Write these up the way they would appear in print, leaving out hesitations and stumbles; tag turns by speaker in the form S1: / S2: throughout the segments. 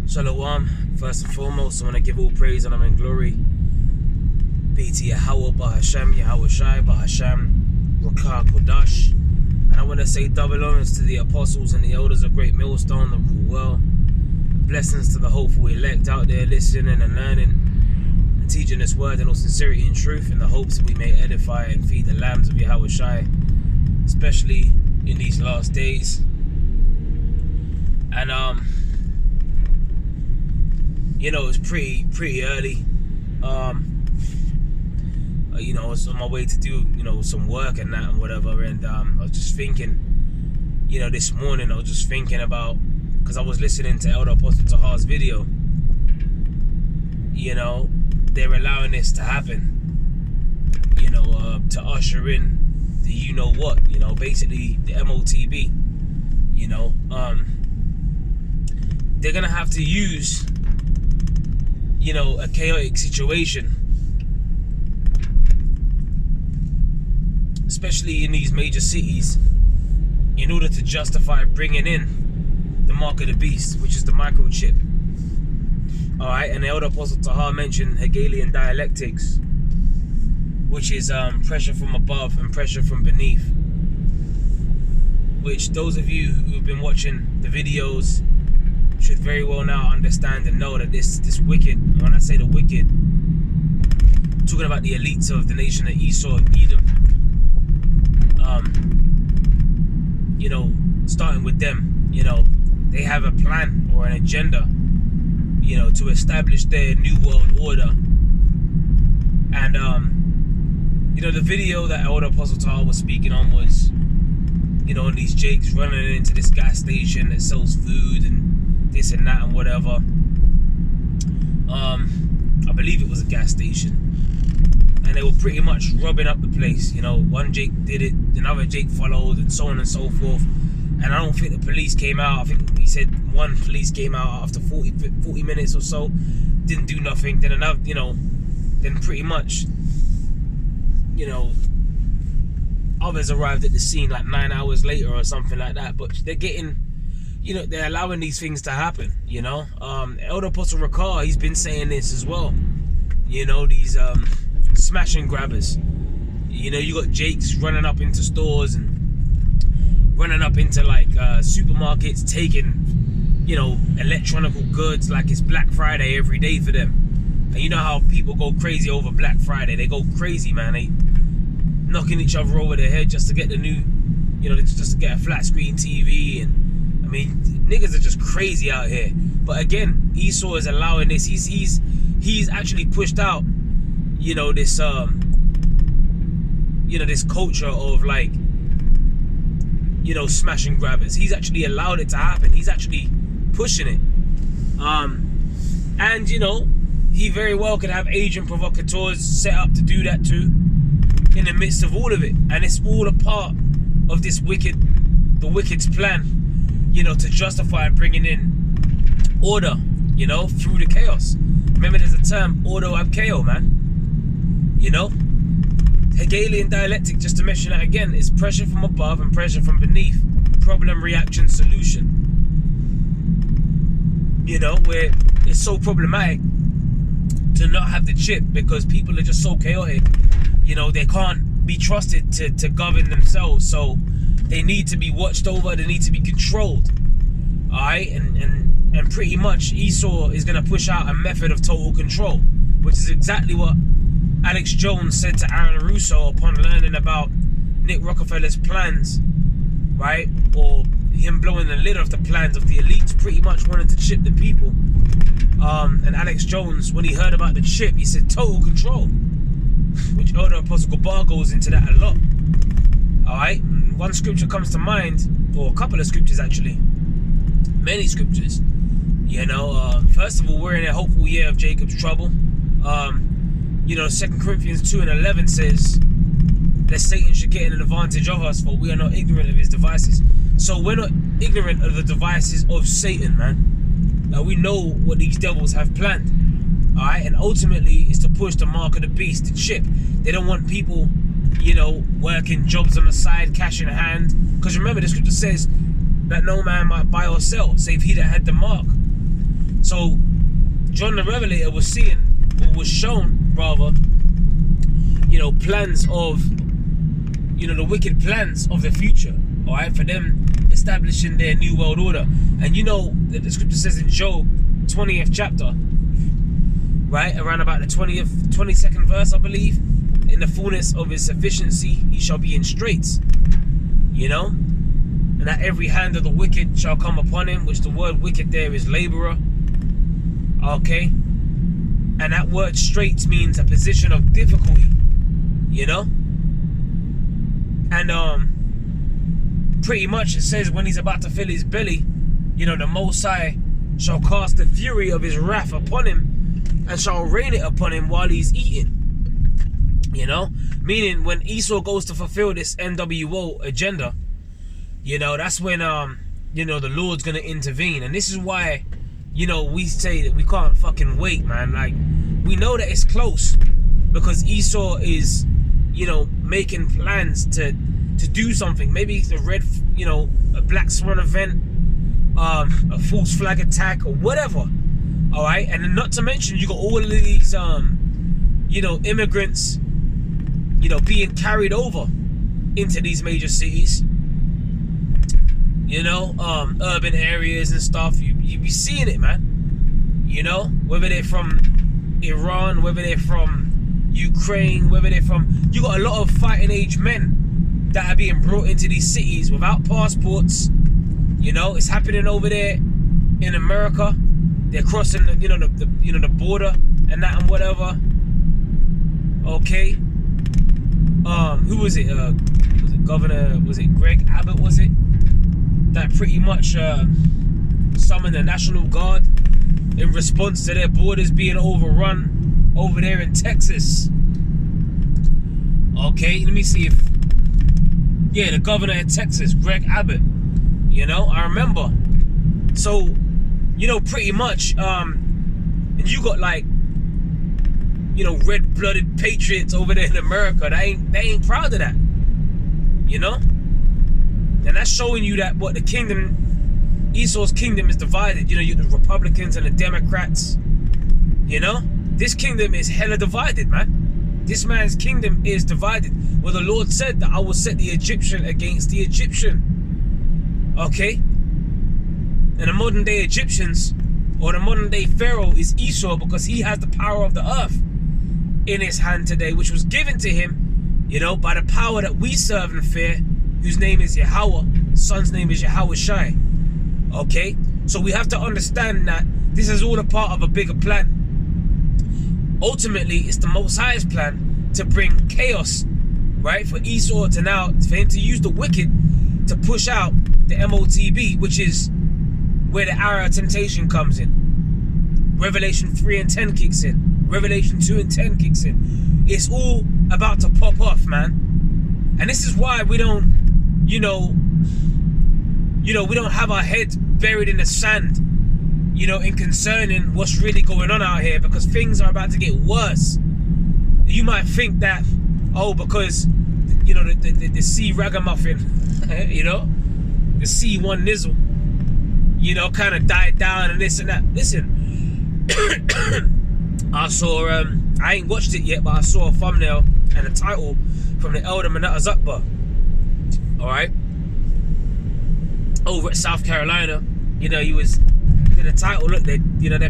S1: Shalom. First and foremost, I want to give all praise, honor, and glory be to Yahweh, Bahashem, Yahweh Shai, Bahashem, Rakah, Kodash. And I want to say double honors to the apostles and the elders of Great Millstone that rule well. Blessings to the hopeful elect out there listening and learning and teaching this word in all sincerity and truth, in the hopes that we may edify and feed the lambs of Yahweh Shai, especially in these last days. And you know, it's pretty early. You know, I was on my way to do, you know, some work and that and whatever, and I was just thinking, you know, this morning I was just thinking about, because I was listening to Elder Apostle Tahar's video, you know, they're allowing this to happen, you know, to usher in the you-know-what, you know, basically the MOTB, you know, they're going to have to use, you know, a chaotic situation, especially in these major cities, in order to justify bringing in the mark of the beast, which is the microchip. Alright, and the Elder Apostle Tahar mentioned Hegelian dialectics, which is pressure from above and pressure from beneath, which those of you who have been watching the videos should very well now understand and know that this wicked, when I say the wicked, I'm talking about the elites of the nation of Esau, Edom, you know, starting with them, you know, they have a plan or an agenda, you know, to establish their new world order. And you know, the video that Elder Apostle Tahar was speaking on was, you know, these jakes running into this gas station that sells food and this and that and whatever. I believe it was a gas station, and they were pretty much robbing up the place. You know, one Jake did it, another Jake followed, and so on and so forth. And I don't think the police came out. I think he said one police came out after 40 minutes or so, didn't do nothing. Then another, you know, then pretty much, you know, others arrived at the scene like 9 hours later or something like that. But they're getting, you know, they're allowing these things to happen, you know. Elder Apostle Rakah, he's been saying this as well. You know, these smash and grabbers. You know, you got Jakes running up into stores and running up into like supermarkets, taking, you know, electronical goods like it's Black Friday every day for them. And you know how people go crazy over Black Friday. They go crazy, man. They knocking each other over their head just to get the new, you know, just to get a flat screen TV. And I mean, niggas are just crazy out here. But again, Esau is allowing this. He's actually pushed out, you know, this you know, this culture of like, you know, smash and grabbers. He's actually allowed it to happen. He's actually pushing it. And you know, he very well could have agent provocateurs set up to do that too, in the midst of all of it. And it's all a part of this the wicked's plan, you know, to justify bringing in order, you know, through the chaos. Remember, there's a term, ordo ab chaos, man. You know, Hegelian dialectic, just to mention that again, is pressure from above and pressure from beneath. Problem, reaction, solution. You know, where it's so problematic to not have the chip because people are just so chaotic. You know, they can't be trusted to govern themselves, so they need to be watched over, they need to be controlled. Alright, and pretty much Esau is going to push out a method of total control, which is exactly what Alex Jones said to Aaron Russo upon learning about Nick Rockefeller's plans, right? Or him blowing the lid off the plans of the elites, pretty much wanting to chip the people. And Alex Jones, when he heard about the chip, he said total control, which Elder Apostle Gabar goes into that a lot. Alright, one scripture comes to mind, or a couple of scriptures actually, many scriptures. You know, first of all, we're in a hopeful year of Jacob's trouble. You know, 2 Corinthians 2:11 says, lest Satan should get an advantage of us, for we are not ignorant of his devices. So we're not ignorant of the devices of Satan, man. We know what these devils have planned. Alright, and ultimately it's to push the mark of the beast, the chip. They don't want people, you know, working jobs on the side, cash in hand. Because remember, the scripture says that no man might buy or sell, save he that had the mark. So John the Revelator was seeing, or was shown rather, plans of, the wicked plans of the future, all right, for them establishing their new world order. And the scripture says in Job 20th chapter, right, around about the 22nd verse, I believe, in the fullness of his sufficiency he shall be in straits, and that every hand of the wicked shall come upon him, which the word wicked there is laborer, okay, and that word straits means a position of difficulty, and pretty much it says when he's about to fill his belly, the Most High shall cast the fury of his wrath upon him and shall rain it upon him while he's eating. Meaning when Esau goes to fulfill this NWO agenda, that's when the Lord's gonna intervene. And this is why we say that we can't fucking wait, man. Like, we know that it's close because Esau is making plans to do something. Maybe it's a black swan event, a false flag attack or whatever, all right. And not to mention you got all of these immigrants being carried over into these major cities, urban areas and stuff. You be seeing it, man. Whether they're from Iran, whether they're from Ukraine, whether they're from, you got a lot of fighting age men that are being brought into these cities without passports. It's happening over there in America. They're crossing the border and that and whatever. Okay. Who was it? Was it Governor? Was it Greg Abbott? Was it that pretty much summoned the National Guard in response to their borders being overrun over there in Texas? Okay, let me see if, yeah, the governor in Texas, Greg Abbott. I remember. So, pretty much, and you got like, red-blooded patriots over there in America. They ain't proud of that. And that's showing you that what the kingdom, Esau's kingdom is divided. You the Republicans and the Democrats. This kingdom is hella divided, man. This man's kingdom is divided. Well, the Lord said that I will set the Egyptian against the Egyptian. Okay? And the modern day Egyptians, or the modern day Pharaoh, is Esau, because he has the power of the earth in his hand today, which was given to him, by the power that we serve and fear, whose name is Yahweh, son's name is Yahweh Shai. Okay? So we have to understand that this is all a part of a bigger plan. Ultimately, it's the Most High's plan to bring chaos, right? For Esau to for him to use the wicked to push out the MOTB, which is where the arrow of temptation comes in. Revelation 3 and 10 kicks in. Revelation 2 and 10 kicks in. It's all about to pop off, man. And this is why we don't, we don't have our heads buried in the sand, in concerning what's really going on out here, because things are about to get worse. You might think that, because, the C ragamuffin, the C1 nizzle, kind of died down and this and that. Listen, I saw, I ain't watched it yet, but I saw a thumbnail and a title from the elder Manata Zakba, alright, over at South Carolina. He was, the title, look, they're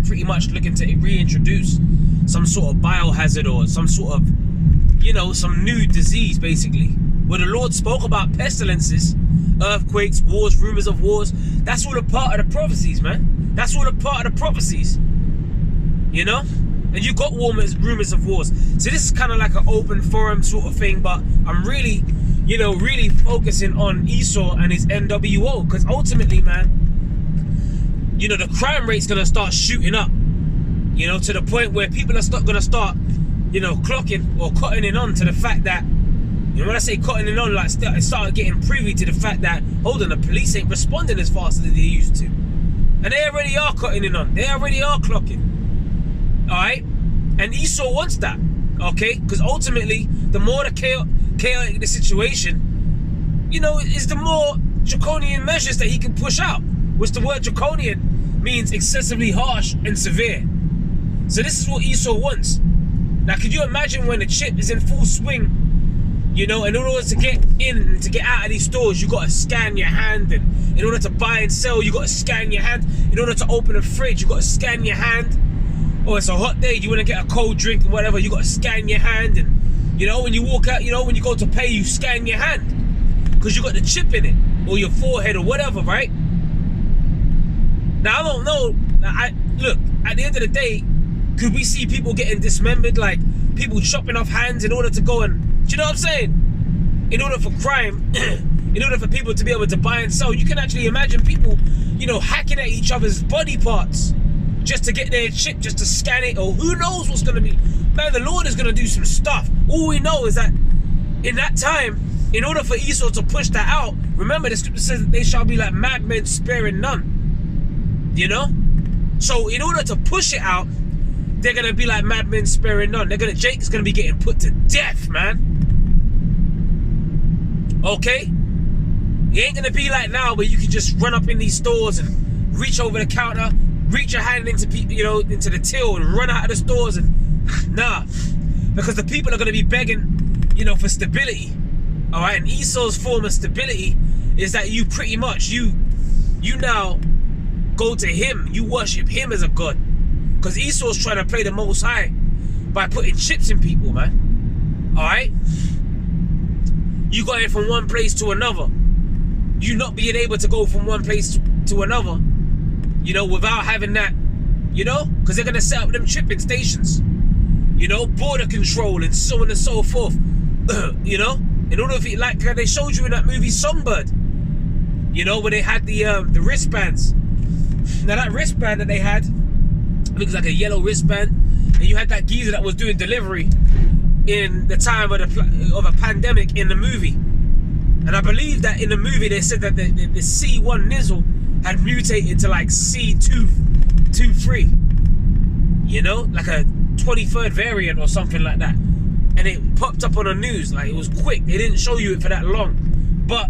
S1: pretty much looking to reintroduce some sort of biohazard or some sort of, some new disease, basically, where the Lord spoke about pestilences, earthquakes, wars, rumors of wars. That's all a part of the prophecies, man. That's all a part of the prophecies, and you got rumors of wars. So this is kind of like an open forum sort of thing, but I'm really, really focusing on Esau and his NWO, because ultimately, man, the crime rate's gonna start shooting up, to the point where people are gonna start, clocking or cottoning on to the fact that, when I say cottoning on, like start getting privy to the fact that, hold on, the police ain't responding as fast as they used to. And they already are cottoning on. They already are clocking. Alright? And Esau wants that. Okay? Because ultimately, the more the chaotic the situation, is the more draconian measures that he can push out. Which the word draconian means excessively harsh and severe. So this is what Esau wants. Now, could you imagine when the chip is in full swing? You know, and in order to get in and to get out of these stores, you got to scan your hand. And in order to buy and sell, you got to scan your hand. In order to open a fridge, you got to scan your hand. Or it's a hot day, you want to get a cold drink or whatever, you got to scan your hand. And, you know, when you walk out, you know, when you go to pay, you scan your hand. Because you got the chip in it. Or your forehead or whatever, right? Now, I don't know. Look, at the end of the day, could we see people getting dismembered? Like, people chopping off hands in order to go and... Do you know what I'm saying? In order for crime, in order for people to be able to buy and sell, you can actually imagine people, you know, hacking at each other's body parts just to get their chip, just to scan it, or who knows what's going to be. Man, the Lord is going to do some stuff. All we know is that in that time, in order for Esau to push that out, remember the scripture says that they shall be like madmen sparing none. You know? So in order to push it out, they're going to be like madmen sparing none. Jake's going to be getting put to death, man. Okay? It ain't gonna be like now where you can just run up in these stores and reach over the counter, reach your hand into people, you know, into the till and run out of the stores and nah. Because the people are gonna be begging, you know, for stability. Alright, and Esau's form of stability is that you pretty much you now go to him, you worship him as a god. Because Esau's trying to play the Most High by putting chips in people, man. Alright? You got it from one place to another. You not being able to go from one place to another, you know, without having that, you know, because they're gonna set up them chipping stations, you know, border control and so on and so forth. You know, in order for like they showed you in that movie Songbird, you know, where they had the wristbands. Now that wristband that they had, I think it was like a yellow wristband, and you had that geezer that was doing delivery in the time of a pandemic in the movie. And I believe that in the movie they said that the C1 Nizzle had mutated to like C223, you know, like a 23rd variant or something like that. And it popped up on the news, like it was quick. They didn't show you it for that long, but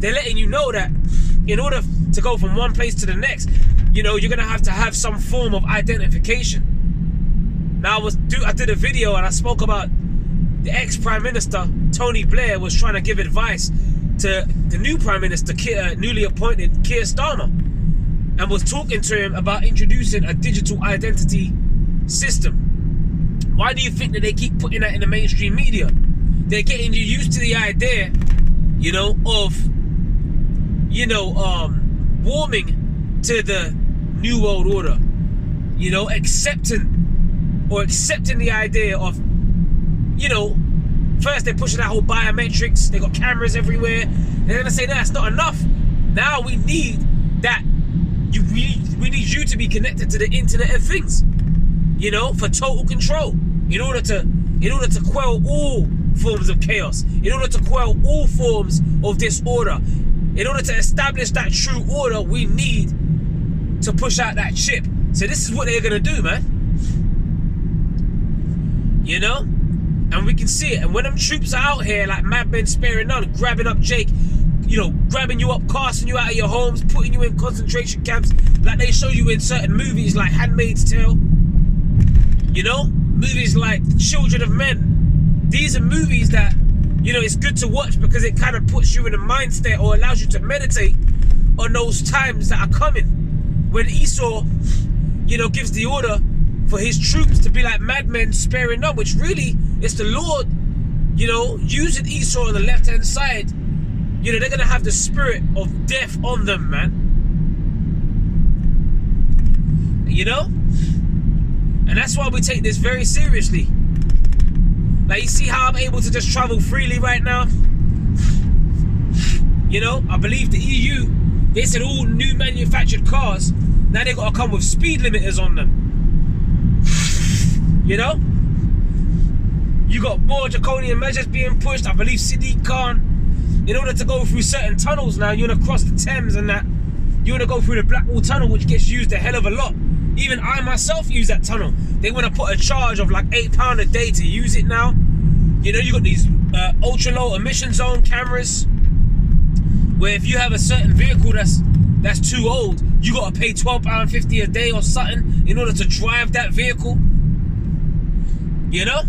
S1: they're letting you know that in order to go from one place to the next, you know, you're gonna have to have some form of identification. Now I did a video and I spoke about the ex-Prime Minister, Tony Blair, was trying to give advice to the new Prime Minister, newly appointed Keir Starmer, and was talking to him about introducing a digital identity system. Why do you think that they keep putting that in the mainstream media? They're getting you used to the idea, you know, of, you know, warming to the New World Order, you know, accepting the idea of, you know, first they're pushing that whole biometrics, they got cameras everywhere. They're gonna say that's not enough. Now we need that. We need you to be connected to the Internet of Things, you know, for total control. In order to quell all forms of chaos, in order to quell all forms of disorder, in order to establish that true order, we need to push out that chip. So this is what they're gonna do, man. You know? And we can see it. And when them troops are out here like madmen sparing none, grabbing up Jake, you know, grabbing you up, casting you out of your homes, putting you in concentration camps, like they show you in certain movies like Handmaid's Tale, you know, movies like Children of Men. These are movies that, you know, it's good to watch because it kind of puts you in a mind state or allows you to meditate on those times that are coming when Esau, you know, gives the order for his troops to be like madmen sparing none, which really is the Lord, you know, using Esau on the left hand side. You know, they're gonna have the spirit of death on them, man. You know? And that's why we take this very seriously. Like, you see how I'm able to just travel freely right now? You know, I believe the EU, they said all new manufactured cars, now they gotta come with speed limiters on them. You know? You got more draconian measures being pushed. I believe Sadiq Khan, in order to go through certain tunnels now, you want to cross the Thames and that, you want to go through the Blackwall Tunnel, which gets used a hell of a lot. Even I myself use that tunnel. They want to put a charge of like £8 a day to use it now. You know, you got these ultra low emission zone cameras, where if you have a certain vehicle that's that's too old, you gotta pay £12.50 a day or something in order to drive that vehicle. You know?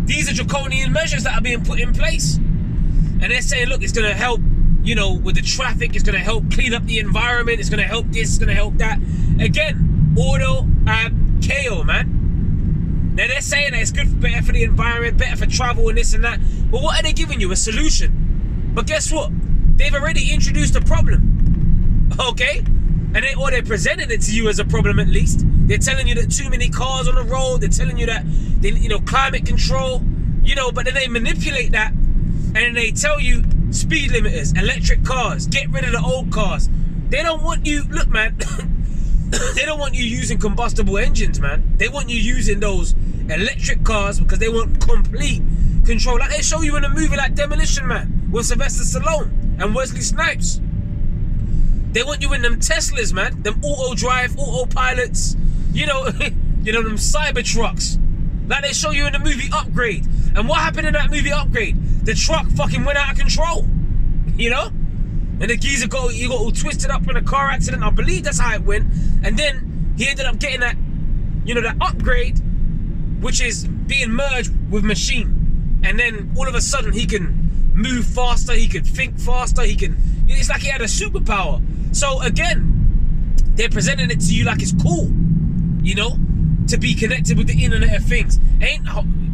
S1: These are draconian measures that are being put in place. And they're saying, look, it's gonna help, you know, with the traffic, it's gonna help clean up the environment, it's gonna help this, it's gonna help that. Again, auto and KO, man. Now they're saying that it's good, better for the environment, better for travel and this and that. But what are they giving you? A solution. But guess what? They've already introduced a problem. Okay? Or they're presenting it to you as a problem at least. They're telling you that too many cars on the road. They're telling you that, climate control. But then they manipulate that. And then they tell you speed limiters, electric cars, get rid of the old cars. They don't want you, look man, they don't want you using combustible engines, man. They want you using those electric cars because they want complete control. Like they show you in a movie like Demolition Man with Sylvester Stallone and Wesley Snipes. They want you in them Teslas, man. Them auto-drive, autopilots. Them cyber trucks. Like they show you in the movie Upgrade. And what happened in that movie Upgrade? The truck fucking went out of control. And the geezer got all twisted up in a car accident. I believe that's how it went. And then he ended up getting that, that upgrade, which is being merged with machine. And then all of a sudden he can move faster, he can think faster, it's like he had a superpower. So again, they're presenting it to you like it's cool, to be connected with the Internet of Things.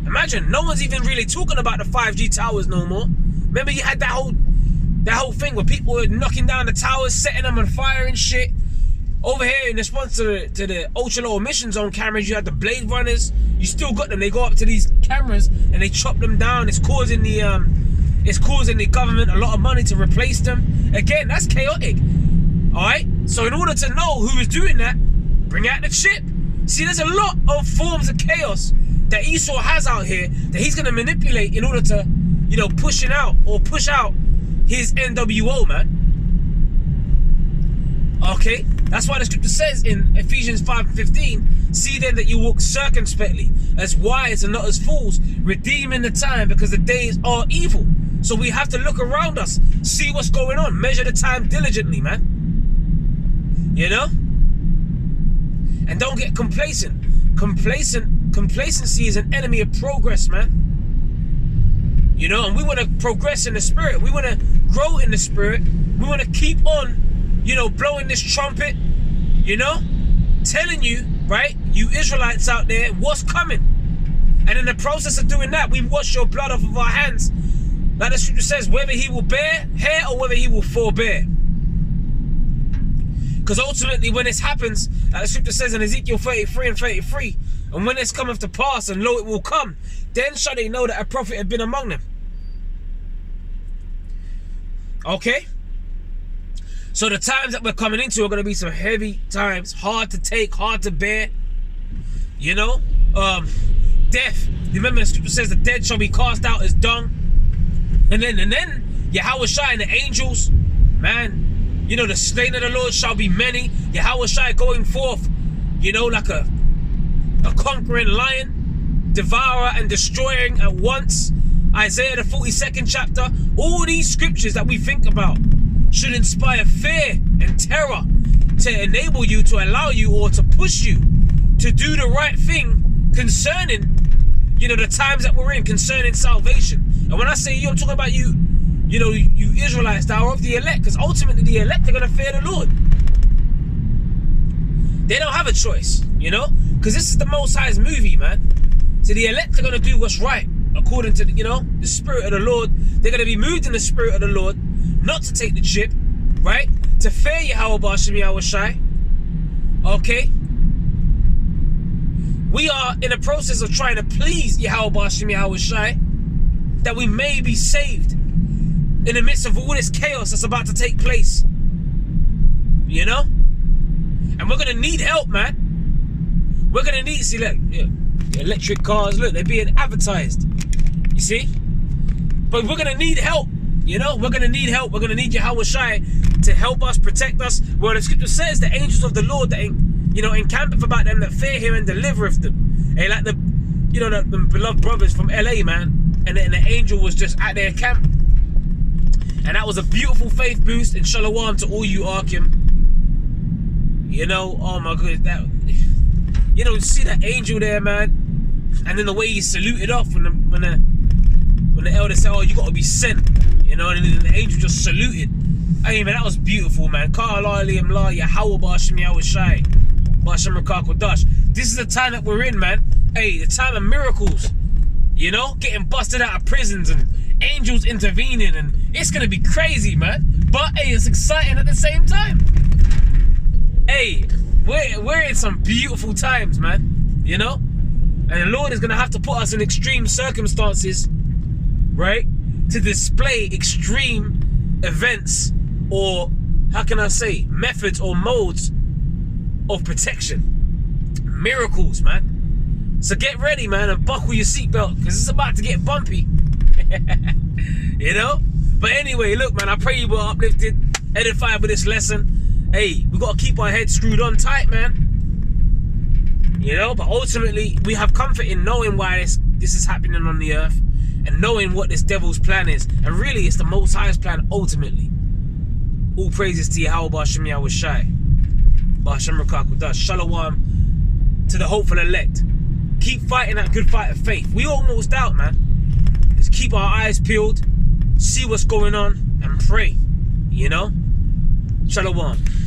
S1: Imagine, no one's even really talking about the 5G towers no more. Remember you had that whole thing where people were knocking down the towers, setting them on fire and shit. Over here, in response to the ultra low emission zone cameras, you had the Blade Runners. You still got them. They go up to these cameras and they chop them down. It's causing the government a lot of money to replace them. Again, that's chaotic. All right. So in order to know who is doing that, bring out the chip. See, there's a lot of forms of chaos that Esau has out here that he's gonna manipulate in order to, push out his NWO, man. Okay, that's why the scripture says in Ephesians 5:15, see then that you walk circumspectly, as wise and not as fools, redeeming the time because the days are evil. So we have to look around us, see what's going on, measure the time diligently, man. And don't get complacent. Complacency is an enemy of progress, man. And we want to progress in the spirit. We want to grow in the spirit. We want to keep on, blowing this trumpet, telling you, right, you Israelites out there, what's coming. And in the process of doing that, we wash your blood off of our hands. Like the scripture says, whether he will bear hair or whether he will forbear. Because ultimately when this happens, like the scripture says in Ezekiel 33 and 33, and when this cometh to pass, and lo, it will come, then shall they know that a prophet had been among them. Okay? So the times that we're coming into are going to be some heavy times, hard to take, hard to bear. Death. Remember the scripture says the dead shall be cast out as dung. And then Yahweh Shai and the angels, man, the slain of the Lord shall be many. Yahweh Shai going forth, like a conquering lion, devourer and destroying at once. Isaiah the 42nd chapter. All these scriptures that we think about should inspire fear and terror to enable you, to allow you, or to push you to do the right thing concerning, the times that we're in, concerning salvation. And when I say you, I'm talking about you, you Israelites that are of the elect, because ultimately the elect are going to fear the Lord. They don't have a choice, because this is the Most High's movie, man. So the elect are going to do what's right according to, the Spirit of the Lord. They're going to be moved in the Spirit of the Lord, not to take the chip, right? To fear Yahweh B'Shem Yahweh Shai. Okay? We are in a process of trying to please Yahweh B'Shem Yahweh Shai, that we may be saved in the midst of all this chaos that's about to take place. And we're going to need help, man. We're going to need, see, look, electric cars, look, they're being advertised. You see? But we're going to need help. We're going to need help. We're going to need Yahweh Shai to help us, protect us. Well, the scripture says the angels of the Lord that, encampeth about them that fear him and delivereth them. Hey, like the beloved brothers from LA, man. And the angel was just at their camp. And that was a beautiful faith boost. And shalom to all you Arkham. You know, oh my god, that, you know, see that angel there, man, and then the way he saluted off when the elder said, oh, you got to be sent, you know, and then the angel just saluted. Hey man, that was beautiful, man. This is the time that we're in, man. Hey, the time of miracles. You know, getting busted out of prisons and angels intervening, and it's gonna be crazy, man. But hey, it's exciting at the same time. Hey, we're in some beautiful times, man. You know, and the Lord is gonna have to put us in extreme circumstances, right, to display extreme events, or how can I say, methods or modes of protection, miracles, man. So get ready, man, and buckle your seatbelt, because it's about to get bumpy. You know? But anyway, look, man, I pray you were uplifted, edified with this lesson. Hey, we got to keep our heads screwed on tight, man. You know? But ultimately, we have comfort in knowing why this is happening on the earth, and knowing what this devil's plan is. And really, it's the Most High's plan ultimately. All praises to Yahweh B'Shem Yahweh Shai. B'Shem Rakakudash. Shalom to the hopeful elect. Keep fighting that good fight of faith. We almost out, man. Let's keep our eyes peeled, see what's going on, and pray. You know? Shalom.